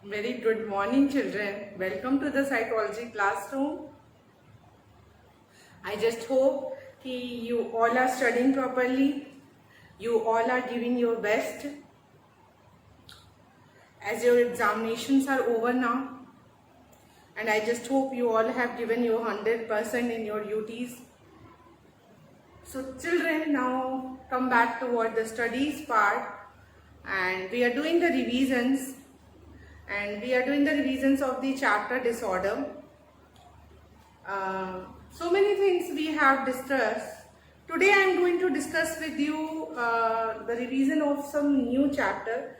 Very good morning, children. Welcome to the psychology classroom. I just hope that you all are studying properly. You all are giving your best as your examinations are over now. And I just hope you all have given your 100% in your duties. So children, now come back toward the studies part, and we are doing the revisions. And we are doing the revisions of the chapter disorder. So many things we have discussed. Today I am going to discuss with you the revision of some new chapter,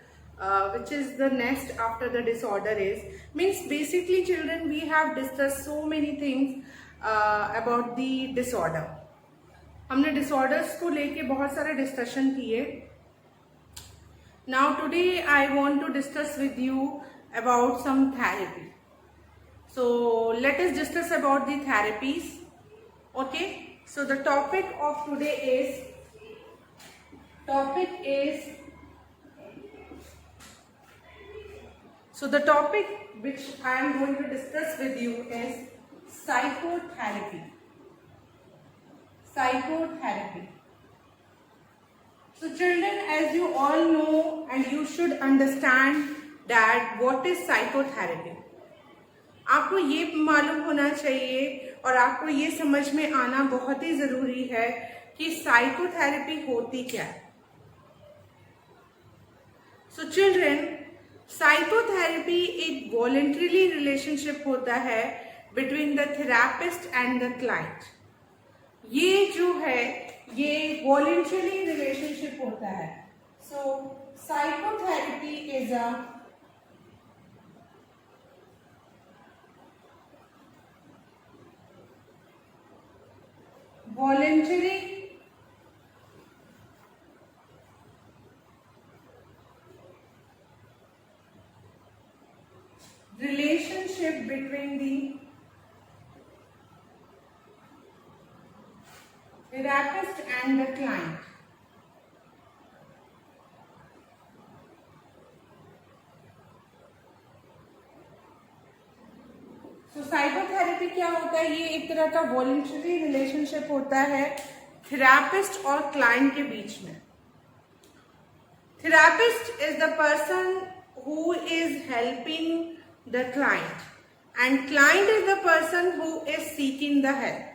which is the next after the disorder is. Means basically children, we have discussed so many things about the disorder. हमने disorders को लेके बहुत सारे discussion किए. Now today I want to discuss with you about some therapy. So let us discuss about the therapies. Okay. So the topic of today is the topic which I am going to discuss with you is psychotherapy. Psychotherapy. So children, as you all know and you should understand that what is psychotherapy. आपको ये मालूम होना चाहिए और आपको ये समझ में आना बहुत ही ज़रूरी है कि साइकोथेरेपी होती क्या है. सो चिल्ड्रन, साइकोथेरेपी एक वॉलंटरीली रिलेशनशिप होता है between the therapist and the client. ये जो है ये वॉलंटरी रिलेशनशिप होता है. So psychotherapy is a voluntary relationship between the therapist and the client. तो साइकोथेरेपी क्या होता है? ये एक तरह का वॉलंटरी रिलेशनशिप होता है थेरापिस्ट और क्लाइंट के बीच में. Therapist is the person who is helping the client and client is the person who is seeking the help.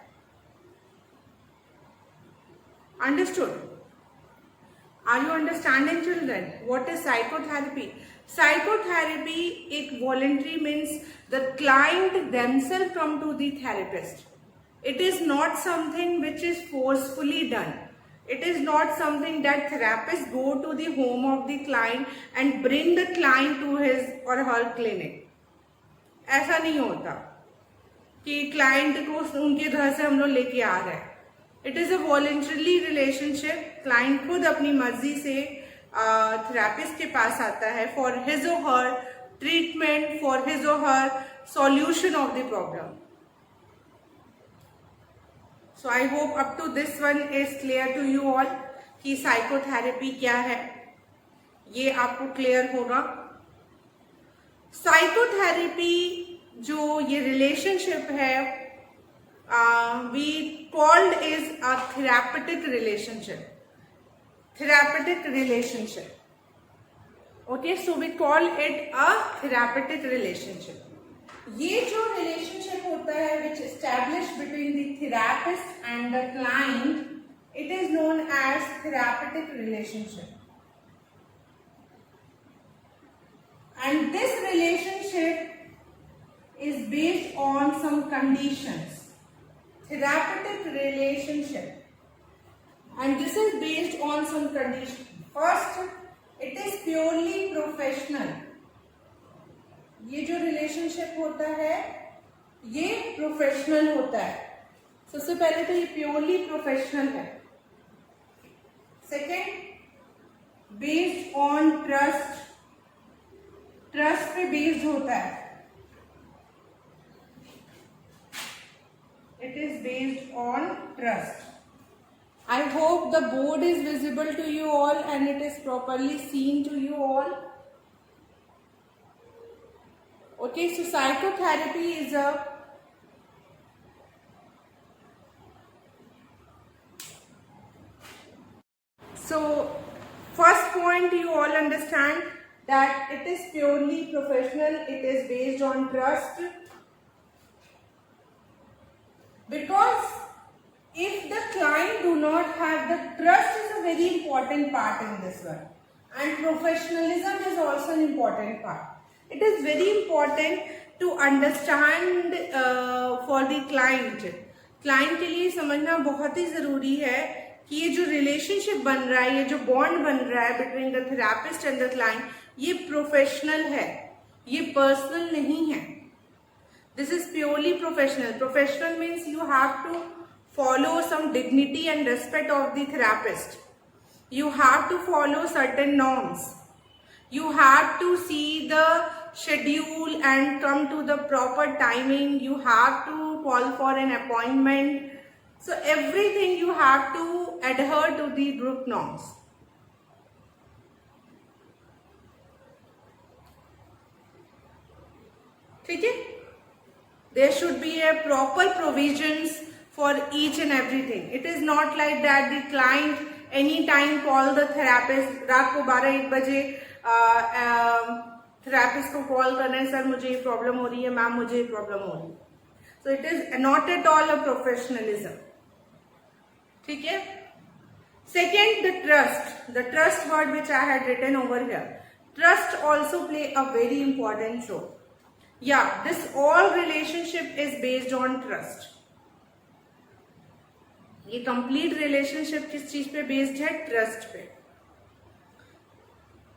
Understood? Are you understanding, children? What is psychotherapy? Psychotherapy, it voluntary means the client themselves come to the therapist. It is not something which is forcefully done. It is not something that therapists go to the home of the client and bring the client to his or her clinic. ऐसा नहीं होता कि client को उनके घर से हम लोग लेके आ रहे हैं. It is a voluntary relationship. Client खुद अपनी मर्जी से थेरापिस्ट के पास आता है फॉर हिज और हर ट्रीटमेंट, फॉर हिज और her solution of the problem. So I hope up to this one is clear to you all कि साइकोथेरेपी क्या है, ये आपको क्लियर होगा. साइकोथेरेपी जो ये रिलेशनशिप है we called is a therapeutic relationship. Therapeutic relationship. Okay, so we call it a therapeutic relationship. ये जो relationship होता है which established between the therapist and the client, it is known as therapeutic relationship. And this relationship is based on some conditions. Therapeutic relationship, and this is based on some conditions. First, it is purely professional. ये जो relationship होता है ये professional होता है. सबसे पहले तो ये purely professional है. Second, based on trust. Trust पे based होता है. It is based on trust. I hope the board is visible to you all and it is properly seen to you all. Okay, so psychotherapy is a so first point you all understand that it is purely professional, it is based on trust, because if the client do not have the trust is a very important part in this one, and professionalism is also an important part. It is very important to understand for the client के लिए समझना बहुत ही जरूरी है कि ये जो relationship बन रहा है, ये जो बॉन्ड बन रहा है between the therapist and the client, ये प्रोफेशनल है, ये पर्सनल नहीं है. This is purely professional. Professional means you have to follow some dignity and respect of the therapist. You have to follow certain norms. You have to see the schedule and come to the proper timing. You have to call for an appointment. So everything you have to adhere to the group norms. ठीक है? There should be a proper provisions for each and everything. It is not like that the client anytime call the therapist. रात को 12-1 बजे therapist को call करना है, sir मुझे ये प्रॉब्लम हो रही है, मैम मुझे ये प्रॉब्लम हो रही है. So it is not at all a professionalism. ठीक है? Second, the trust. The trust word which I had written over here. Trust also play a very important role. Yeah, this all relationship is based on trust. ये complete relationship किस चीज पे based है? Trust पे.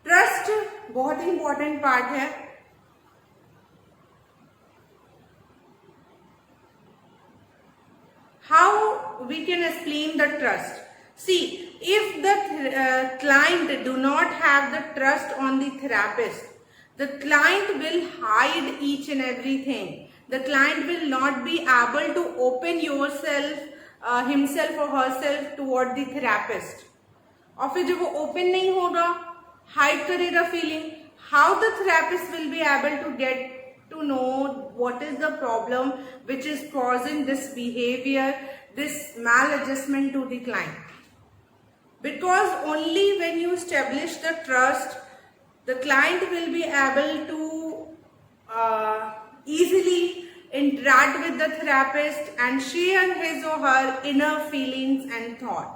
Trust बहुत ही important part है. How we can explain the trust? See, if the client do not have the trust on the therapist, the client will hide each and everything. The client will not be able to open himself or herself toward the therapist. और फिर जब वो open नहीं होगा, hide करेगा feeling, how the therapist will be able to get to know what is the problem which is causing this behavior, this maladjustment to the client. Because only when you establish the trust, the client will be able to easily interact with the therapist and share his or her inner feelings and thought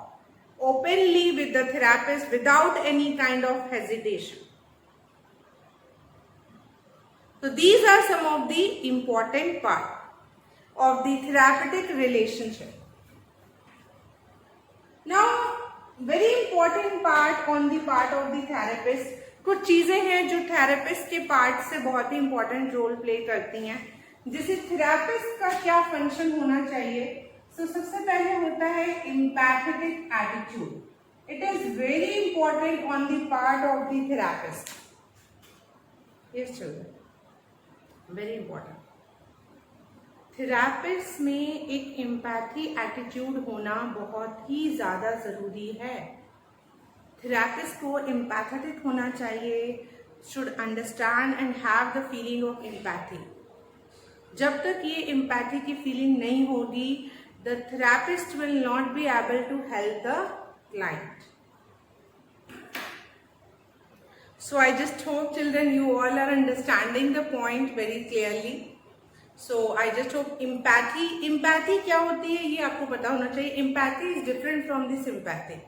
openly with the therapist without any kind of hesitation. So these are some of the important part of the therapeutic relationship. Now, very important part on the part of the therapist, कुछ चीजें हैं जो therapist के part से बहुत ही important role play करती हैं. जैसे थेरेपिस्ट का क्या फंक्शन होना चाहिए. तो सबसे पहले होता है empathetic attitude. It is very important on the part of the therapist. Yes children, very important. Therapist में एक एम्पैथी एटीट्यूड होना बहुत ही ज्यादा जरूरी है. थेरेपिस्ट को एम्पैथेटिक होना चाहिए, should understand and have the feeling of empathy. जब तक ये एम्पैथी की फीलिंग नहीं होगी, the therapist will not be able to help the client. So I just hope children you all are understanding the point very clearly. So I just hope empathy क्या होती है ये आपको पता होना चाहिए. Empathy is different from the sympathy.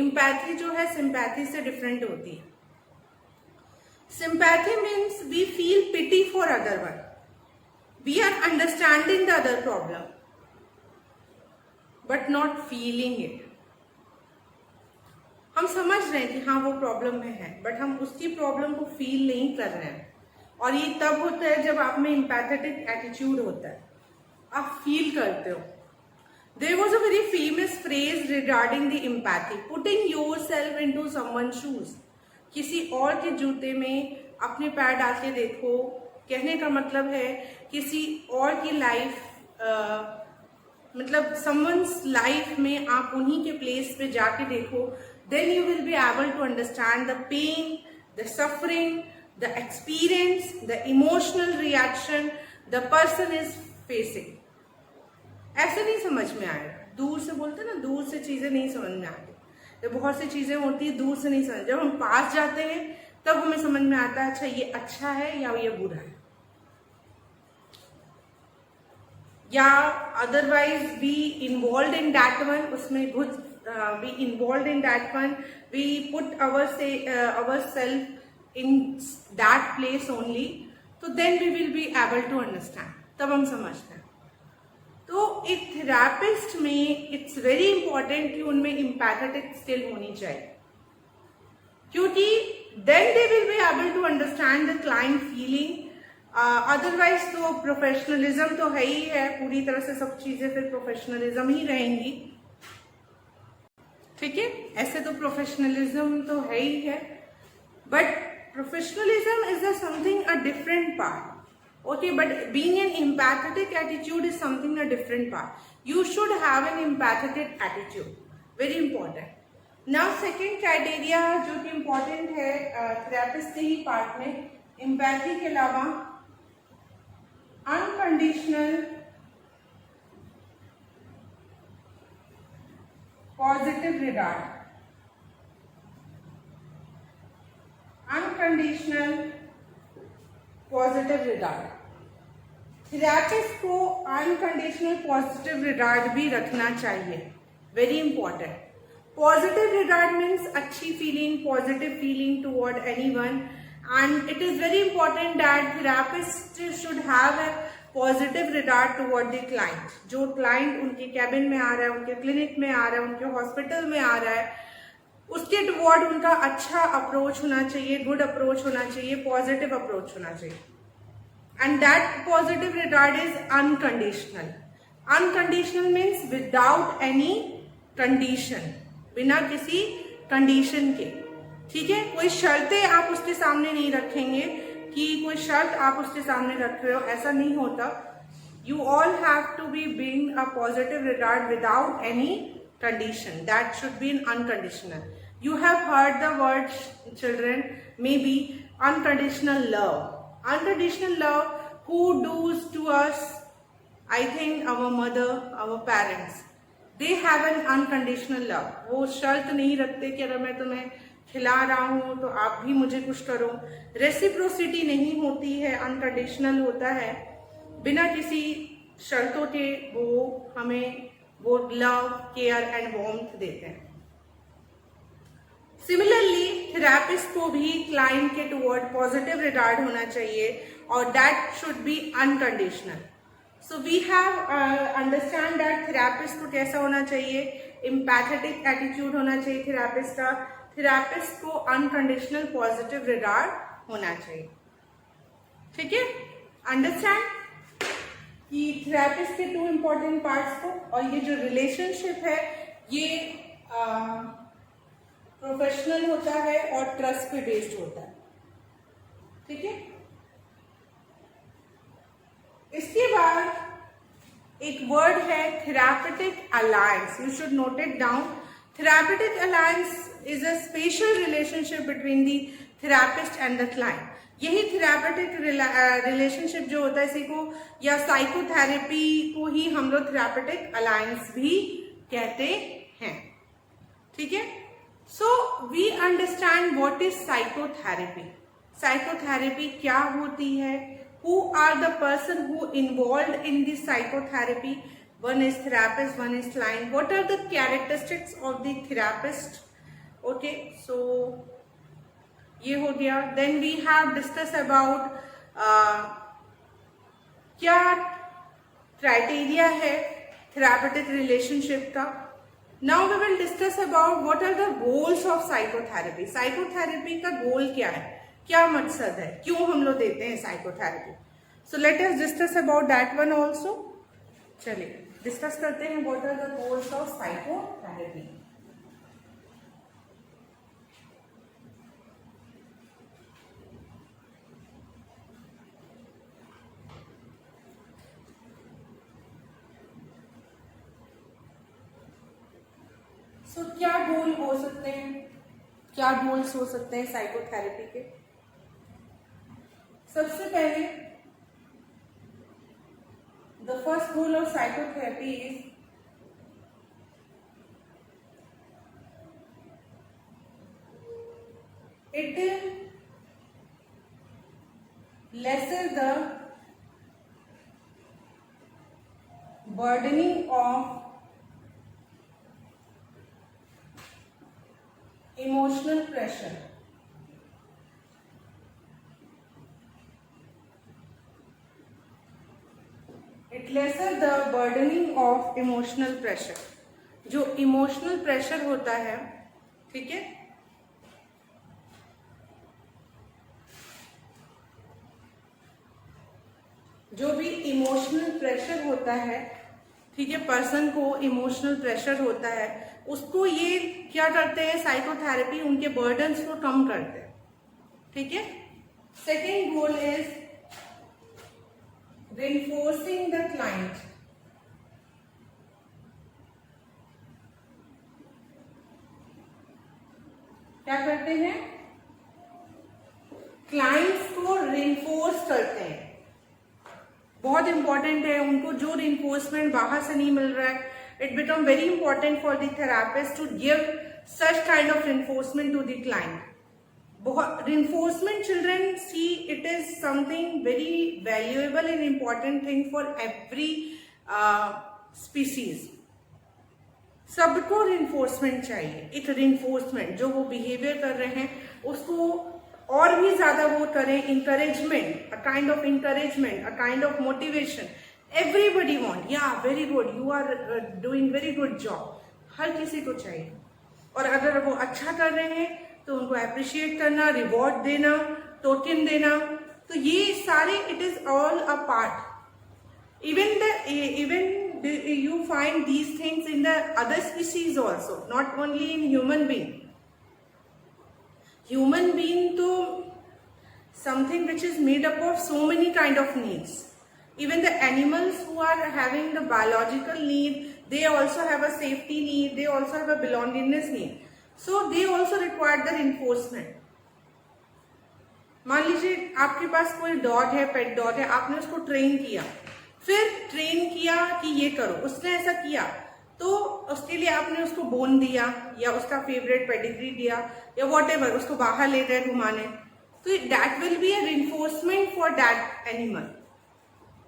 Empathy जो है sympathy से different होती है. Sympathy means we feel pity for other one. We are understanding the other problem, but not feeling it. हम समझ रहे हैं कि हाँ वो प्रॉब्लम में है, बट हम उसकी प्रॉब्लम को फील नहीं कर रहे हैं. और ये तब होता है जब आप में एम्पैथेटिक एटीट्यूड होता है, आप फील करते हो. There was a very famous phrase regarding the empathy, putting yourself into someone's shoes. किसी और के जूते में अपने पैर डाल के देखो. कहने का मतलब है किसी और की लाइफ मतलब समवन्स लाइफ में आप उन्हीं के प्लेस पे जाके देखो. Then you will be able to understand the pain, the suffering, the experience, the emotional reaction the person is facing. ऐसे नहीं समझ में आएगा, दूर से बोलते ना, दूर से चीजें नहीं समझ में आती। जब बहुत सी चीजें होती है दूर से नहीं समझ, जब हम पास जाते हैं तब हमें समझ में आता है अच्छा ये अच्छा है या ये बुरा है, या otherwise be involve in that one, उसमें घुस be involve in that one, we put our self in that place only, तो then we will be able to understand, तब हम समझते हैं। तो एक थेरापिस्ट में इट्स वेरी इंपॉर्टेंट कि उनमें एम्पैथेटिक स्किल होनी चाहिए, क्योंकि then they will be able to understand the client feeling. Otherwise तो प्रोफेशनलिज्म तो है ही है, पूरी तरह से सब चीजें फिर प्रोफेशनलिज्म ही रहेंगी, ठीक है। ऐसे तो प्रोफेशनलिज्म तो है ही है, but professionalism is something a different part, okay, but being an empathetic attitude is something a different part. You should have an empathetic attitude, very important. Now second criteria जो कि important है therapist के ही part में, empathy के अलावा unconditional positive regard, unconditional positive regard. Therapist को unconditional positive regard भी रखना चाहिए, very important. Positive regard means अच्छी feeling, positive feeling toward anyone, and it is very important that therapist should have a positive regard toward the client. जो client उनके cabin में आ रहा है, उनके क्लिनिक में आ रहा है, उनके हॉस्पिटल में आ रहा है, उसके टुवर्ड उनका अच्छा अप्रोच होना चाहिए, गुड अप्रोच होना चाहिए, पॉजिटिव अप्रोच होना चाहिए। And that positive regard is unconditional. Unconditional means without any condition, बिना किसी कंडीशन के, ठीक है। कोई शर्तें आप उसके सामने नहीं रखेंगे कि कोई शर्त आप उसके सामने रख रहे हो, ऐसा नहीं होता। You all have to be being a positive regard without any condition. That should be an unconditional. You have heard the word, children, maybe unconditional love. Unconditional love, who does to us? I think our mother, our parents, they have an unconditional love. वो शर्त नहीं रखते कि अगर मैं तुम्हें खिला रहा हूँ तो आप भी मुझे कुछ करो। रेसिप्रोसिटी नहीं होती है, अनकंडीशनल होता है, बिना किसी शर्तों के वो हमें वो लव, केयर एंड वार्मथ देते हैं। सिमिलरली थेरेपिस्ट को भी क्लाइंट के टुवर्ड पॉजिटिव रिगार्ड होना चाहिए, और that should be unconditional. So we have understand that therapist को कैसा होना चाहिए, एम्पैथेटिक एटीट्यूड होना चाहिए थेरेपिस्ट का, थेरेपिस्ट को अनकंडीशनल पॉजिटिव रिगार्ड होना चाहिए, ठीक है। अंडरस्टैंड कि थेरेपिस्ट के 2 इंपॉर्टेंट पार्ट्स को, और ये जो रिलेशनशिप है ये प्रोफेशनल होता है और ट्रस्ट पे बेस्ड होता है, ठीक है। इसके बाद एक वर्ड है therapeutic alliance, you should note it down. Therapeutic alliance is a special relationship between the therapist and the client. यही थेरापेटिक रिलेशनशिप जो होता है, इसी को या साइकोथेरेपी को ही हम लोग थेरापेटिक अलायंस भी कहते हैं, ठीक है। So we understand what is psychotherapy. Psychotherapy क्या होती है? Who are the person who involved in the psychotherapy? One is therapist, one is client. What are the characteristics of the therapist? Okay, so ये हो गया। Then we have discussed about क्या criteria है therapeutic relationship का। Now we will discuss about what are the goals of psychotherapy. Psychotherapy का गोल क्या है, क्या मकसद है, क्यों हम लोग देते हैं psychotherapy. So let us discuss about that one also. चलिए डिस्कस करते हैं what are the goals of psychotherapy. So, क्या गोल हो सकते हैं, क्या गोल्स हो सकते हैं साइकोथेरेपी के? सबसे पहले the first goal of psychotherapy is it lesser the burdening of emotional pressure. It lesser the burdening of emotional pressure. जो इमोशनल प्रेशर होता है, ठीक है, जो भी इमोशनल प्रेशर होता है, ठीक है, पर्सन को इमोशनल प्रेशर होता है, उसको ये क्या करते हैं साइकोथेरेपी, उनके बर्डन्स को कम करते हैं, ठीक है। Second goal is reinforcing the client. क्या करते हैं, क्लाइंट्स को रिइंफोर्स करते हैं। बहुत इंपॉर्टेंट है, उनको जो रिइंफोर्समेंट बाहर से नहीं मिल रहा है, it become very important for the therapist to give such kind of reinforcement to the client. बहुत reinforcement children see it is something very valuable and important thing for every species. सबको reinforcement चाहिए। एक reinforcement जो वो behaviour कर रहे हैं उसको और भी ज्यादा वो करें, encouragement, a kind of encouragement, a kind of motivation. Everybody want, या very good, you are doing very good job, हर किसी को चाहिए। और अगर वो अच्छा कर रहे हैं तो उनको अप्रिशिएट करना, रिवॉर्ड देना, टोकन देना, तो ये सारे it is all a part. even you find these things in the other species also, not only in human being. Human being to something which is made up of so many kind of needs. Even the animals who are having the biological need, they also have a safety need, they also have a belongingness need, so they also require the reinforcement. मान लीजिए आपके पास कोई dog है, pet dog है, आपने उसको train किया, फिर ट्रेन किया कि ये करो, उसने ऐसा किया, तो उसके लिए आपने उसको बोन दिया या उसका फेवरेट पेडिग्री दिया या व्हाटएवर, उसको बाहर ले गए घुमाने, तो that will be a reinforcement for that animal.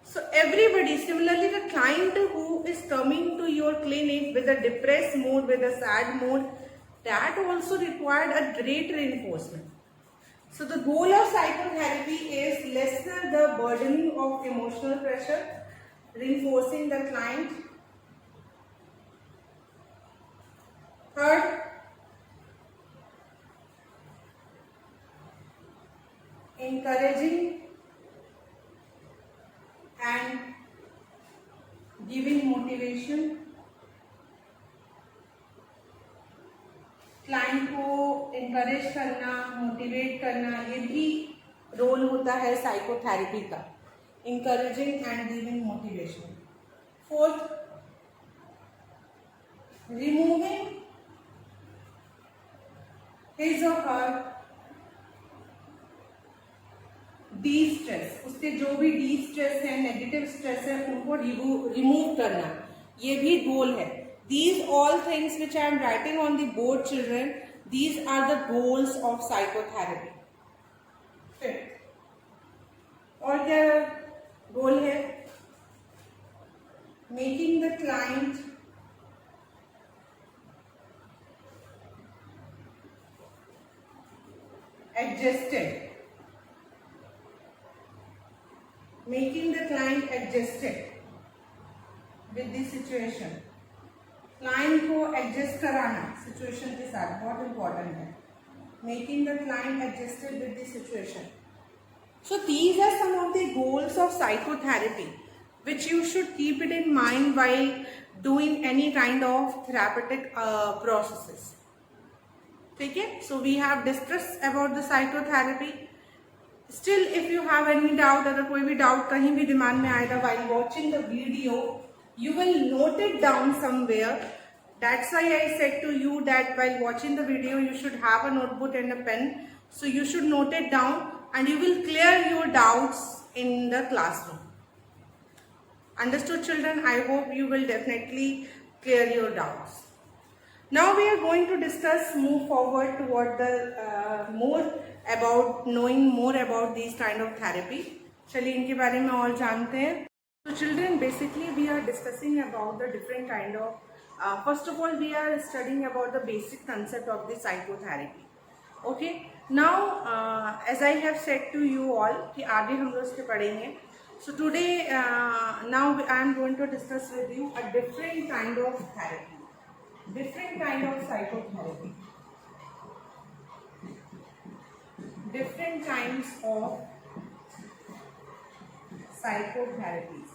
So everybody, similarly the client who is coming to your clinic with a depressed mood, with a sad mood, that also required a great reinforcement. So the goal of psychotherapy is lessen the burdening of emotional pressure, reinforcing the client. Third, encouraging and giving motivation. Client को encourage करना, motivate करना, ये भी role होता है psychotherapy का, encouraging and giving motivation. Fourth, removing his or her de-stress, उसके जो भी de-stress है, नेगेटिव स्ट्रेस है, उनको रिमूव करना, ये भी गोल है. These all things which I am writing on the board, children, these are the goals of psychotherapy. Fifth, और क्या गोल है? Making the client adjusted. Making the client adjusted with the situation. Client को adjust कराना situation के साथ बहुत important है. Making the client adjusted with the situation. So these are some of the goals of psychotherapy which you should keep it in mind while doing any kind of therapeutic processes. ठीक है, so we have discussed about the psychotherapy. Still if you have any doubt, अगर कोई भी doubt कहीं भी दिमाग में आएगा while watching the video, you will note it down somewhere. That's why I said to you that while watching the video you should have a notebook and a pen, so you should note it down and you will clear your doubts in the classroom. Understood, children? I hope you will definitely clear your doubts. Now we are going to discuss, move forward toward the knowing more about these kind of therapy. चलिए इनके बारे में और जानते हैं. So children, basically we are discussing about the different kind of, first of all we are studying about the basic concept of the psychotherapy. Okay, now as I have said to you all कि आगे हम लोग इसके पढ़ेंगे. So today now I am going to discuss with you a different kind of therapy, different kind of psychotherapy, different kinds of psychotherapies.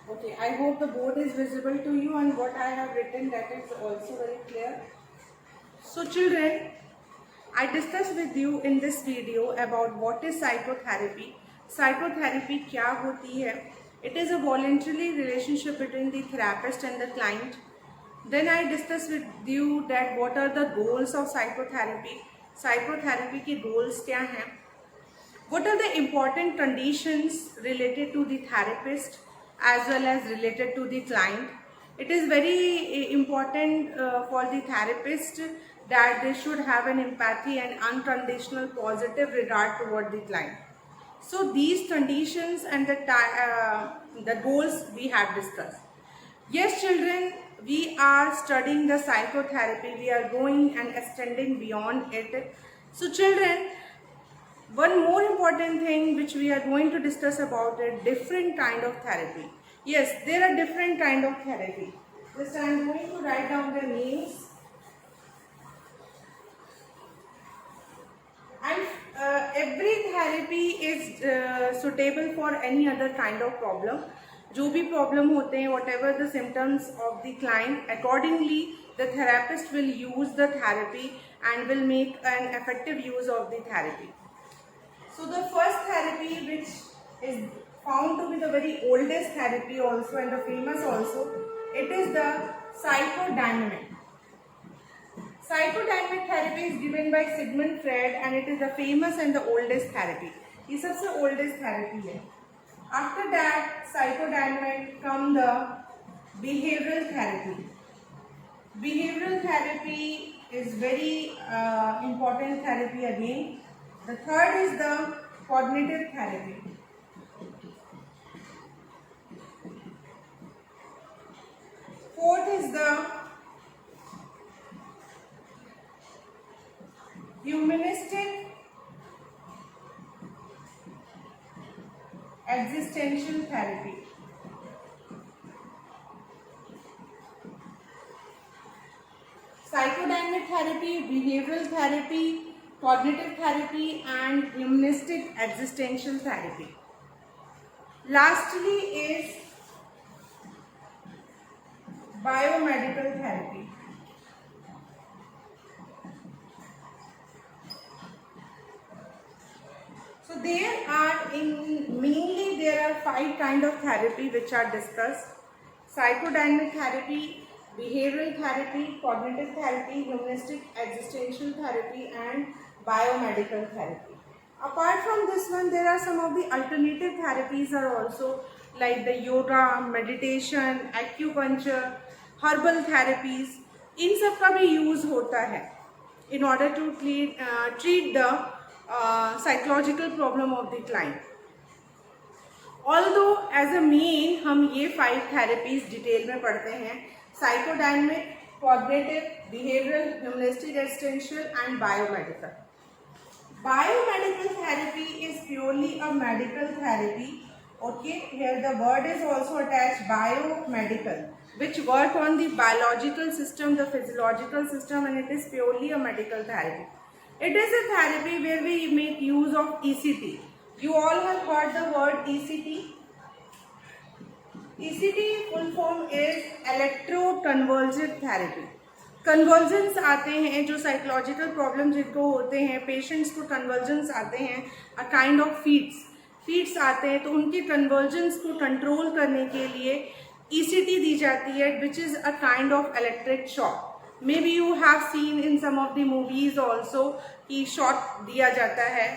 Okay, I hope the board is visible to you and what I have written, that is also very clear. So children, I discussed with you in this video about what is psychotherapy. Psychotherapy क्या होती है? It is a voluntary relationship between the therapist and the client. Then I discussed with you that what are the goals of psychotherapy. Psychotherapy के goals क्या हैं? What are the important conditions related to the therapist as well as related to the client? It is very important for the therapist that they should have an empathy and unconditional positive regard toward the client. So these conditions and the goals we have discussed. Yes, children, we are studying the psychotherapy. We are going and extending beyond it. So children, one more important thing which we are going to discuss about it, different kind of therapy. Yes, there are different kind of therapy. Just I am going to write down the names. And every therapy is suitable for any other kind of problem. जो भी problem होते हैं, whatever the symptoms of the client, accordingly the therapist will use the therapy and will make an effective use of the therapy. So the first therapy, which is found to be the very oldest therapy also and the famous also, it is the psychodynamic. Psychodynamic therapy is given by Sigmund Freud and it is the famous and the oldest therapy. ये सबसे oldest therapy है. After that, psychodynamic come the behavioral therapy. Behavioral therapy is very important therapy again. The third is the cognitive therapy. Fourth is the humanistic existential therapy. Psychodynamic therapy, behavioral therapy, cognitive therapy and humanistic existential therapy. Lastly is biomedical therapy. So there are 5 kind of therapy which are discussed: psychodynamic therapy, behavioral therapy, cognitive therapy, humanistic existential therapy and biomedical therapy. Apart from this one, there are some of the alternative therapies are also, like the yoga, meditation, acupuncture, herbal therapies. इन सब का भी use होता है in order to treat the psychological problem of the client. Although as a main हम ये 5 therapies detail में पढ़ते हैं: psychodynamic, cognitive, behavioral, humanistic existential and biomedical. Biomedical therapy is purely a medical therapy. Okay, here the word is also attached, biomedical, which work on the biological system, the physiological system, and it is purely a medical therapy. It is a therapy where we make use of ECT. You all have heard the word ECT. ECT full form is electroconvulsive therapy. Convergence आते हैं, जो psychological problem जिनको होते हैं, patients को convergence आते हैं, अ kind of feats आते हैं, तो उनके कन्वर्जन्स को कंट्रोल करने के लिए ECT दी जाती है, which is a kind of electric shock. Maybe you have seen in some of the movies also कि shock दिया जाता है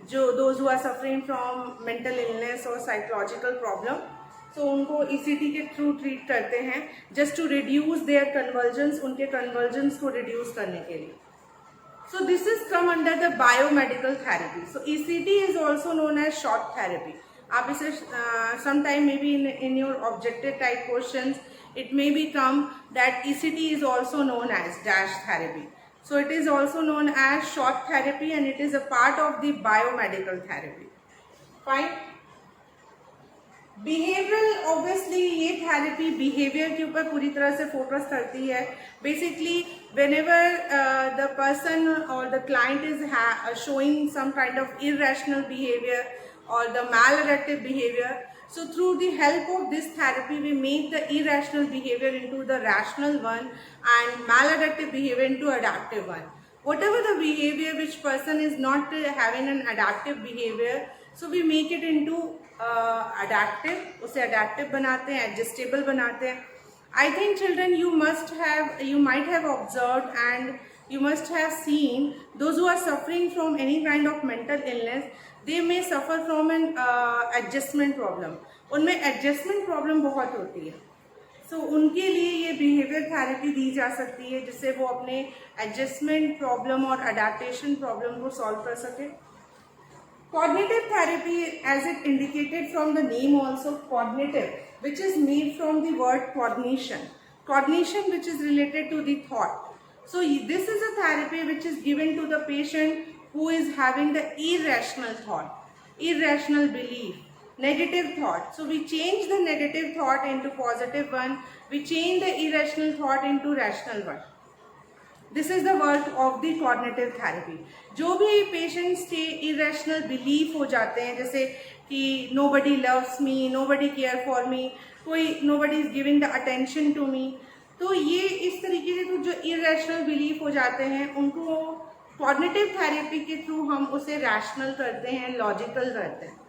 जो those who are suffering from mental illness or psychological problem, so उनको ECT के through treat करते हैं just to reduce their convulsions, उनके convulsions को reduce करने के लिए. So this is come under the biomedical therapy. So ECT is also known as shock therapy. आप इसे sometime maybe in your objective type questions it may become that ECT is also known as dash therapy. So it is also known as shock therapy and it is a part of the biomedical therapy. Fine. Behavioural obviously ये therapy behaviour के ऊपर पूरी तरह से focus करती है. Basically whenever the person or the client is showing some kind of irrational behavior or the maladaptive behavior, so through the help of this therapy we make the irrational behavior into the rational one and maladaptive behavior into adaptive one. Whatever the behavior which person is not having an adaptive behavior, so we make it into adaptive, उसे adaptive बनाते हैं, adjustable बनाते हैं. I think children you might have observed and you must have seen those who are suffering from any kind of mental illness, they may suffer from an adjustment problem. उनमें adjustment problem बहुत होती है. So उनके लिए ये behavior therapy दी जा सकती है जिससे वो अपने adjustment problem और adaptation problem को solve कर सके. Cognitive therapy, as it indicated from the name also, cognitive, which is made from the word cognition. Cognition which is related to the thought. So this is a therapy which is given to the patient who is having the irrational thought, irrational belief, negative thought. So we change the negative thought into positive one. We change the irrational thought into rational one. This is the work of the cognitive therapy. जो भी patients के irrational belief हो जाते हैं, जैसे कि nobody loves me, nobody care for me, कोई nobody is giving the attention to me, तो ये इस तरीके से तो जो irrational belief हो जाते हैं उनको cognitive therapy के through हम उसे rational करते हैं, logical करते हैं.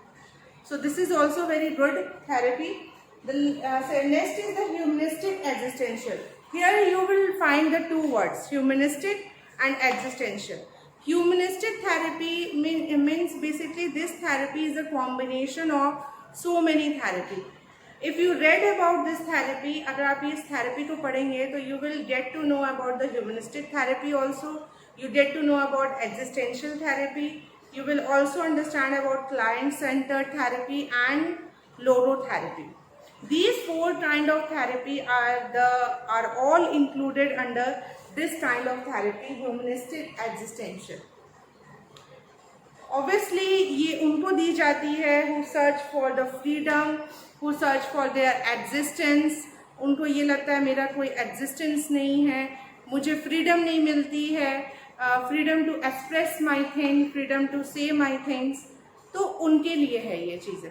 So this is also very good therapy. The next is the humanistic existential. Here you will find the two words, humanistic and existential. Humanistic therapy means basically this therapy is a combination of so many therapy. If you read about this therapy, अगर आप इस therapy को पढ़ेंगे तो you will get to know about the humanistic therapy also. You get to know about existential therapy. You will also understand about client-centered therapy and logotherapy. These four kind of therapy are all included under this kind of therapy, humanistic existential. Obviously ये उनको दी जाती है who search for the freedom, who search for their existence. उनको ये लगता है मेरा कोई existence नहीं है, मुझे freedom नहीं मिलती है, freedom to express my thing, freedom to say my things. तो उनके लिए है ये चीज़ें.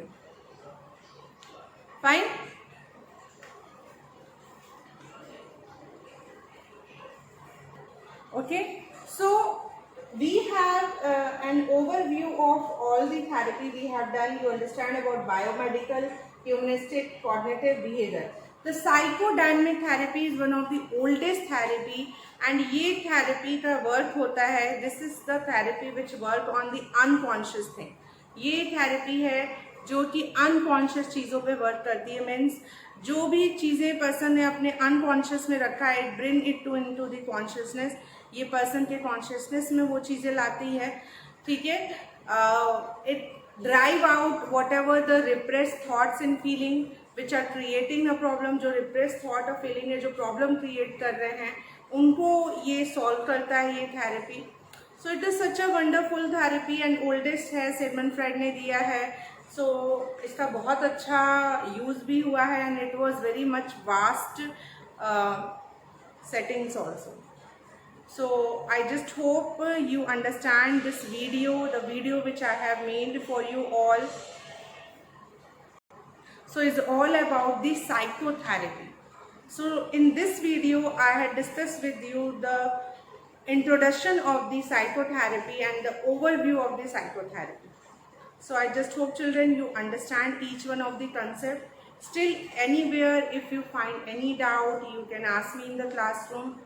Fine. Okay. So we have an overview of all the therapy we have done. You understand about biomedical, humanistic, cognitive, behavior. The psychodynamic therapy is one of the oldest therapy and ये therapy का work होता है. This is the therapy which work on the unconscious thing. ये therapy है जो कि unconscious चीज़ों पे वर्क करती है. मीन्स जो भी चीज़ें पर्सन ने अपने अनकॉन्शियस में रखा है, it bring it into the consciousness. ये पर्सन के कॉन्शियसनेस में वो चीज़ें लाती है. ठीक है. It drive out whatever the repress thoughts and feeling which are creating a problem. जो रिप्रेस थॉट और फीलिंग है जो प्रॉब्लम क्रिएट कर रहे हैं उनको ये सॉल्व करता है ये therapy. So it is such a wonderful therapy and oldest है, सिगमंड फ्राइड ने दिया है. सो इसका बहुत अच्छा यूज़ भी हुआ है and it was very much vast settings also. So I just hope you understand this video, the video which I have made for you all. So it's all about the psychotherapy. So in this video I had discussed with you the introduction of the psychotherapy and the overview of the psychotherapy. So I just hope children you understand each one of the concept. Still, anywhere, if you find any doubt, you can ask me in the classroom.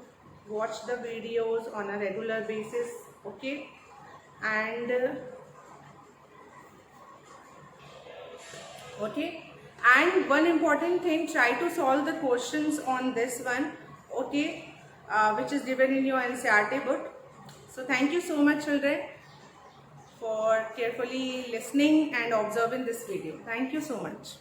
Watch the videos on a regular basis, okay? And okay, and one important thing, try to solve the questions on this one, okay, which is given in your NCERT book. So thank you so much, children, for carefully listening and observing this video. Thank you so much.